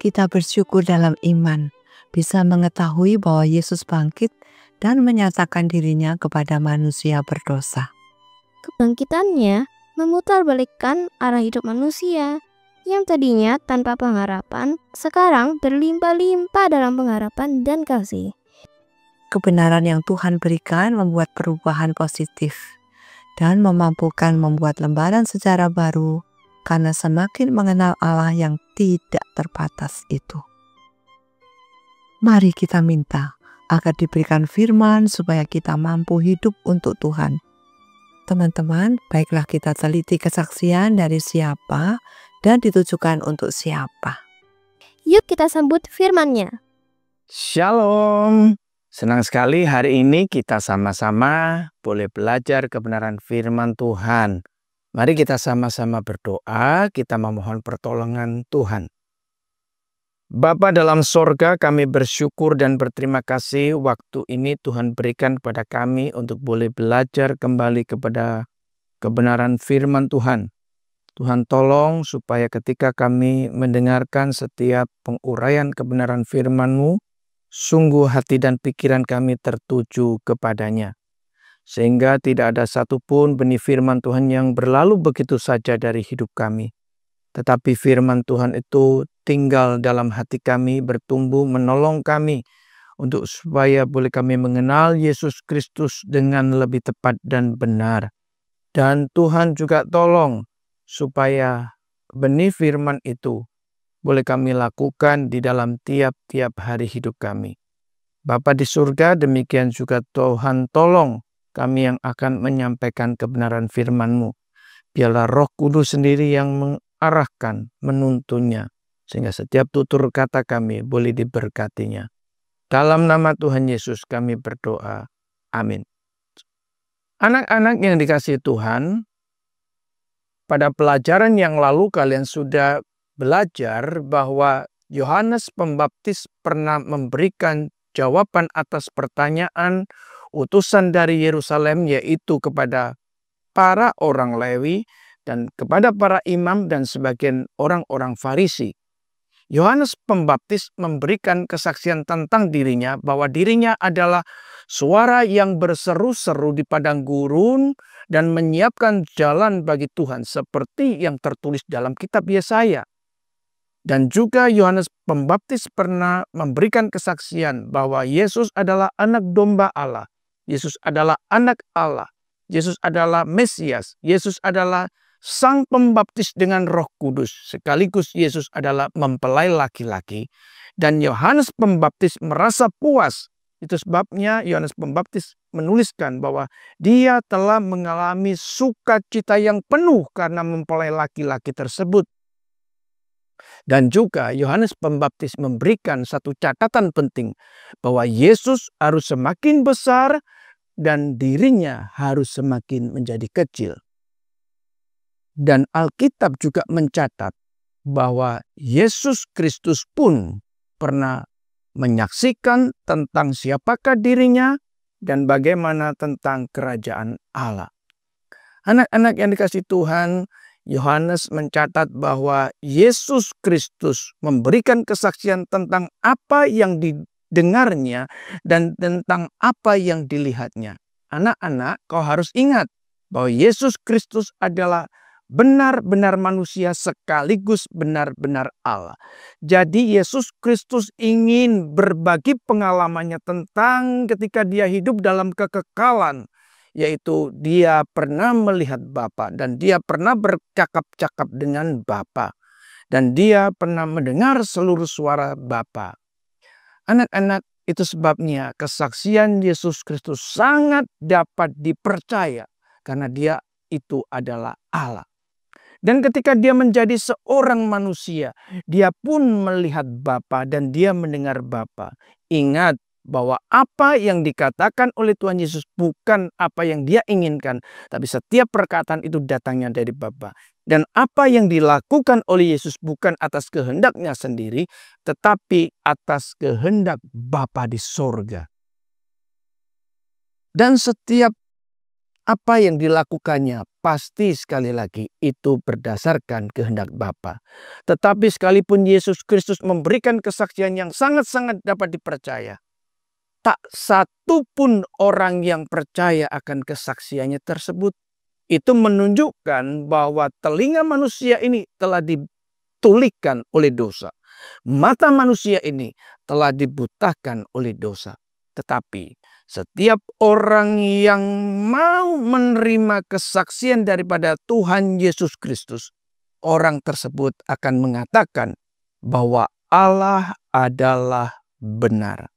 kita bersyukur dalam iman, bisa mengetahui bahwa Yesus bangkit dan menyatakan dirinya kepada manusia berdosa. Kebangkitannya memutarbalikkan arah hidup manusia yang tadinya tanpa pengharapan, sekarang berlimpah-limpah dalam pengharapan dan kasih. Kebenaran yang Tuhan berikan membuat perubahan positif dan memampukan membuat lembaran sejarah baru karena semakin mengenal Allah yang tidak terbatas itu. Mari kita minta agar diberikan firman supaya kita mampu hidup untuk Tuhan. Teman-teman, baiklah kita teliti kesaksian dari siapa dan ditujukan untuk siapa. Yuk kita sambut firman-Nya. Shalom. Senang sekali hari ini kita sama-sama boleh belajar kebenaran firman Tuhan. Mari kita sama-sama berdoa, kita memohon pertolongan Tuhan. Bapa dalam sorga, kami bersyukur dan berterima kasih waktu ini Tuhan berikan kepada kami untuk boleh belajar kembali kepada kebenaran firman Tuhan. Tuhan tolong supaya ketika kami mendengarkan setiap penguraian kebenaran firman-Mu, sungguh hati dan pikiran kami tertuju kepadanya. Sehingga tidak ada satupun benih firman Tuhan yang berlalu begitu saja dari hidup kami. Tetapi firman Tuhan itu tinggal dalam hati kami, bertumbuh, menolong kami untuk supaya boleh kami mengenal Yesus Kristus dengan lebih tepat dan benar. Dan Tuhan juga tolong supaya benih firman itu boleh kami lakukan di dalam tiap-tiap hari hidup kami. Bapa di surga, demikian juga Tuhan tolong kami yang akan menyampaikan kebenaran firman-Mu. Biarlah Roh Kudus sendiri yang mengarahkan, menuntunnya, sehingga setiap tutur kata kami boleh diberkatinya. Dalam nama Tuhan Yesus kami berdoa. Amin. Anak-anak yang dikasihi Tuhan, pada pelajaran yang lalu kalian sudah belajar bahwa Yohanes Pembaptis pernah memberikan jawaban atas pertanyaan utusan dari Yerusalem, yaitu kepada para orang Lewi dan kepada para imam dan sebagian orang-orang Farisi. Yohanes Pembaptis memberikan kesaksian tentang dirinya bahwa dirinya adalah suara yang berseru-seru di padang gurun dan menyiapkan jalan bagi Tuhan seperti yang tertulis dalam kitab Yesaya. Dan juga Yohanes Pembaptis pernah memberikan kesaksian bahwa Yesus adalah anak domba Allah. Yesus adalah anak Allah. Yesus adalah Mesias. Yesus adalah Sang Pembaptis dengan Roh Kudus. Sekaligus Yesus adalah mempelai laki-laki. Dan Yohanes Pembaptis merasa puas. Itu sebabnya Yohanes Pembaptis menuliskan bahwa dia telah mengalami sukacita yang penuh karena mempelai laki-laki tersebut. Dan juga Yohanes Pembaptis memberikan satu catatan penting bahwa Yesus harus semakin besar dan dirinya harus semakin menjadi kecil. Dan Alkitab juga mencatat bahwa Yesus Kristus pun pernah menyaksikan tentang siapakah dirinya dan bagaimana tentang kerajaan Allah. Anak-anak yang dikasihi Tuhan, Yohanes mencatat bahwa Yesus Kristus memberikan kesaksian tentang apa yang didengarnya dan tentang apa yang dilihatnya. Anak-anak, kau harus ingat bahwa Yesus Kristus adalah benar-benar manusia sekaligus benar-benar Allah. Jadi Yesus Kristus ingin berbagi pengalamannya tentang ketika dia hidup dalam kekekalan. Yaitu dia pernah melihat Bapa dan dia pernah bercakap-cakap dengan Bapa. Dan dia pernah mendengar seluruh suara Bapa. Anak-anak, itu sebabnya kesaksian Yesus Kristus sangat dapat dipercaya. Karena dia itu adalah Allah. Dan ketika dia menjadi seorang manusia, dia pun melihat Bapa dan dia mendengar Bapa. Ingat bahwa apa yang dikatakan oleh Tuhan Yesus bukan apa yang dia inginkan. Tapi setiap perkataan itu datangnya dari Bapa. Dan apa yang dilakukan oleh Yesus bukan atas kehendaknya sendiri, tetapi atas kehendak Bapa di sorga. Dan setiap apa yang dilakukannya pasti sekali lagi itu berdasarkan kehendak Bapa. Tetapi sekalipun Yesus Kristus memberikan kesaksian yang sangat-sangat dapat dipercaya, tak satu pun orang yang percaya akan kesaksiannya tersebut. Itu menunjukkan bahwa telinga manusia ini telah ditulikan oleh dosa. Mata manusia ini telah dibutakan oleh dosa. Tetapi setiap orang yang mau menerima kesaksian daripada Tuhan Yesus Kristus, orang tersebut akan mengatakan bahwa Allah adalah benar.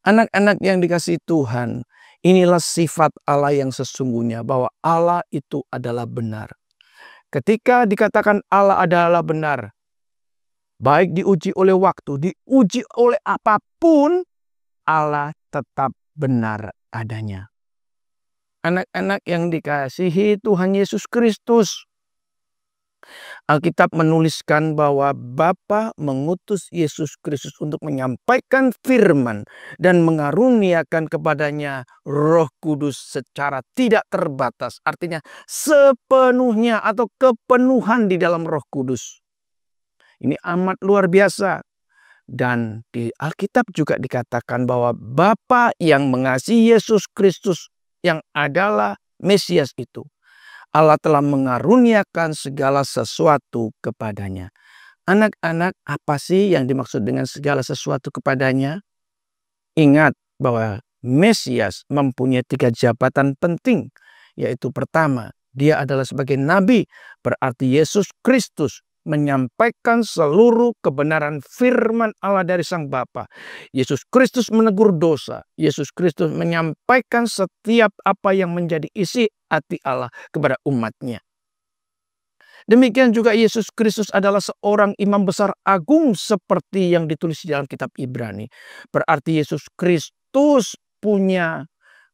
Anak-anak yang dikasihi Tuhan, inilah sifat Allah yang sesungguhnya, bahwa Allah itu adalah benar. Ketika dikatakan Allah adalah benar, baik diuji oleh waktu, diuji oleh apapun, Allah tetap benar adanya. Anak-anak yang dikasihi Tuhan Yesus Kristus, Alkitab menuliskan bahwa Bapa mengutus Yesus Kristus untuk menyampaikan firman dan mengaruniakan kepadanya Roh Kudus secara tidak terbatas. Artinya sepenuhnya atau kepenuhan di dalam Roh Kudus. Ini amat luar biasa. Dan di Alkitab juga dikatakan bahwa Bapa yang mengasihi Yesus Kristus yang adalah Mesias itu, Allah telah mengaruniakan segala sesuatu kepadanya. Anak-anak, apa sih yang dimaksud dengan segala sesuatu kepadanya? Ingat bahwa Mesias mempunyai 3 jabatan penting. Yaitu pertama, dia adalah sebagai nabi. Berarti Yesus Kristus menyampaikan seluruh kebenaran firman Allah dari Sang Bapa. Yesus Kristus menegur dosa. Yesus Kristus menyampaikan setiap apa yang menjadi isi hati Allah kepada umatnya. Demikian juga Yesus Kristus adalah seorang imam besar agung seperti yang ditulis di dalam kitab Ibrani. Berarti Yesus Kristus punya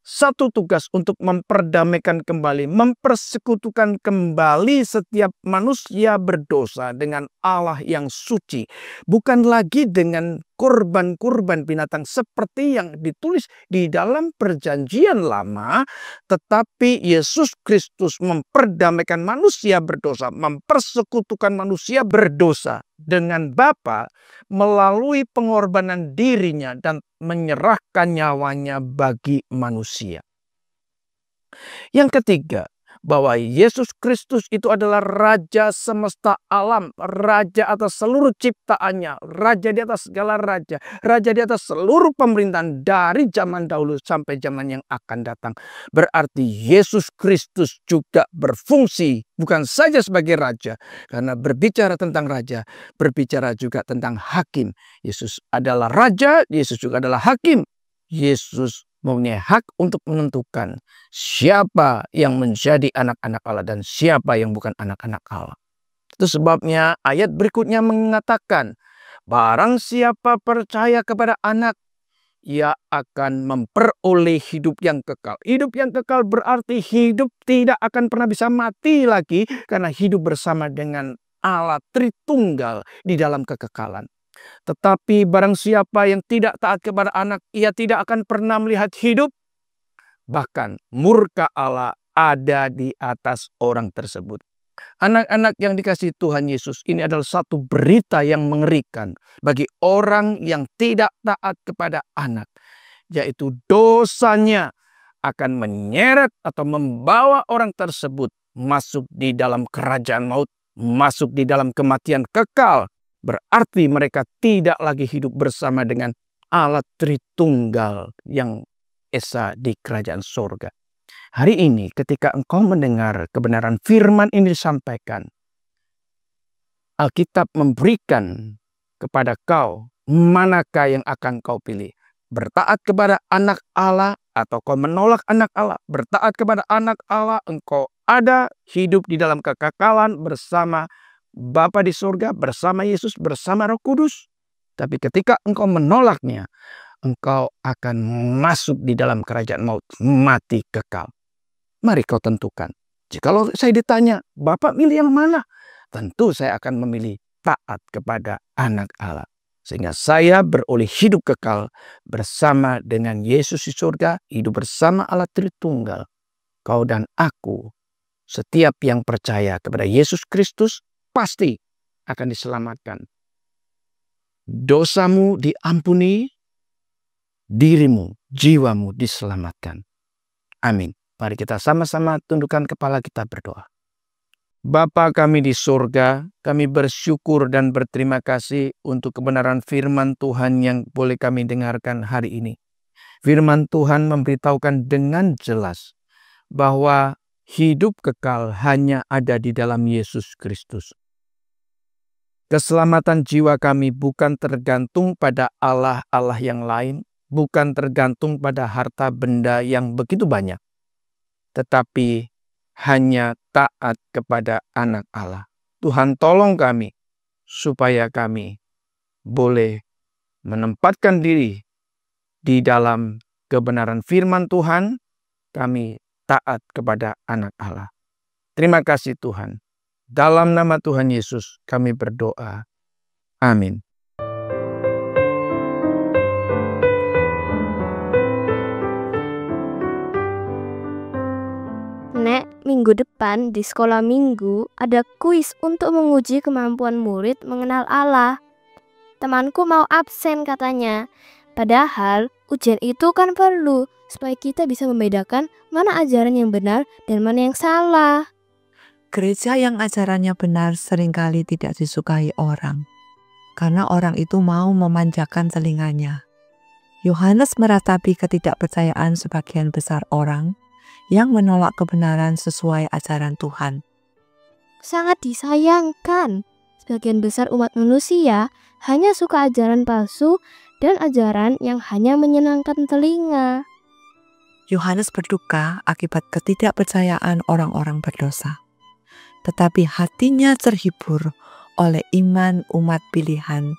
satu tugas untuk memperdamaikan kembali, mempersekutukan kembali setiap manusia berdosa dengan Allah yang suci. Bukan lagi dengan korban-korban binatang seperti yang ditulis di dalam Perjanjian Lama, tetapi Yesus Kristus memperdamaikan manusia berdosa, mempersekutukan manusia berdosa dengan Bapa melalui pengorbanan dirinya dan menyerahkan nyawanya bagi manusia. Yang ketiga, bahwa Yesus Kristus itu adalah Raja semesta alam, Raja atas seluruh ciptaannya, Raja di atas segala raja, Raja di atas seluruh pemerintahan dari zaman dahulu sampai zaman yang akan datang. Berarti Yesus Kristus juga berfungsi bukan saja sebagai Raja, karena berbicara tentang Raja, berbicara juga tentang hakim. Yesus adalah Raja, Yesus juga adalah hakim. Yesus mempunyai hak untuk menentukan siapa yang menjadi anak-anak Allah dan siapa yang bukan anak-anak Allah. Itu sebabnya ayat berikutnya mengatakan, barang siapa percaya kepada anak, ia akan memperoleh hidup yang kekal. Hidup yang kekal berarti hidup tidak akan pernah bisa mati lagi, karena hidup bersama dengan Allah Tritunggal di dalam kekekalan. Tetapi barang siapa yang tidak taat kepada anak, ia tidak akan pernah melihat hidup. Bahkan murka Allah ada di atas orang tersebut. Anak-anak yang dikasihi Tuhan Yesus, ini adalah satu berita yang mengerikan bagi orang yang tidak taat kepada anak. Yaitu dosanya akan menyeret atau membawa orang tersebut masuk di dalam kerajaan maut, masuk di dalam kematian kekal. Berarti mereka tidak lagi hidup bersama dengan Allah Tritunggal yang esa di kerajaan surga. Hari ini ketika engkau mendengar kebenaran firman ini disampaikan, Alkitab memberikan kepada kau manakah yang akan kau pilih. Bertaat kepada anak Allah atau kau menolak anak Allah. Bertaat kepada anak Allah, engkau ada hidup di dalam kekekalan bersama Bapa di surga, bersama Yesus, bersama Roh Kudus. Tapi ketika engkau menolaknya, engkau akan masuk di dalam kerajaan maut, mati kekal. Mari kau tentukan. Jikalau saya ditanya, Bapak milih yang mana? Tentu saya akan memilih taat kepada anak Allah. Sehingga saya beroleh hidup kekal bersama dengan Yesus di surga, hidup bersama Allah Tritunggal kau dan aku, setiap yang percaya kepada Yesus Kristus pasti akan diselamatkan. Dosamu diampuni, dirimu, jiwamu diselamatkan. Amin. Mari kita sama-sama tundukkan kepala, kita berdoa. Bapa kami di surga, kami bersyukur dan berterima kasih untuk kebenaran firman Tuhan yang boleh kami dengarkan hari ini. Firman Tuhan memberitahukan dengan jelas bahwa hidup kekal hanya ada di dalam Yesus Kristus. Keselamatan jiwa kami bukan tergantung pada Allah-Allah yang lain, bukan tergantung pada harta benda yang begitu banyak, tetapi hanya taat kepada Anak Allah. Tuhan tolong kami supaya kami boleh menempatkan diri di dalam kebenaran firman Tuhan, kami taat kepada Anak Allah. Terima kasih Tuhan. Dalam nama Tuhan Yesus kami berdoa. Amin. Nek, minggu depan di sekolah minggu ada kuis untuk menguji kemampuan murid mengenal Allah. Temanku mau absen katanya. Padahal ujian itu kan perlu supaya kita bisa membedakan mana ajaran yang benar dan mana yang salah. Gereja yang ajarannya benar seringkali tidak disukai orang, karena orang itu mau memanjakan telinganya. Yohanes meratapi ketidakpercayaan sebagian besar orang yang menolak kebenaran sesuai ajaran Tuhan. Sangat disayangkan, sebagian besar umat manusia hanya suka ajaran palsu dan ajaran yang hanya menyenangkan telinga. Yohanes berduka akibat ketidakpercayaan orang-orang berdosa, tetapi hatinya terhibur oleh iman umat pilihan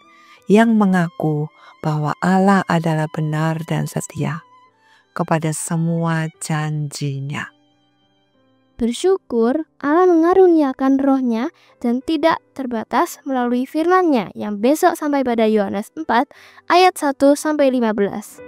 yang mengaku bahwa Allah adalah benar dan setia kepada semua janjinya. Bersyukur Allah mengaruniakan rohnya dan tidak terbatas melalui firman-Nya yang besok sampai pada Yohanes 4 ayat 1-15.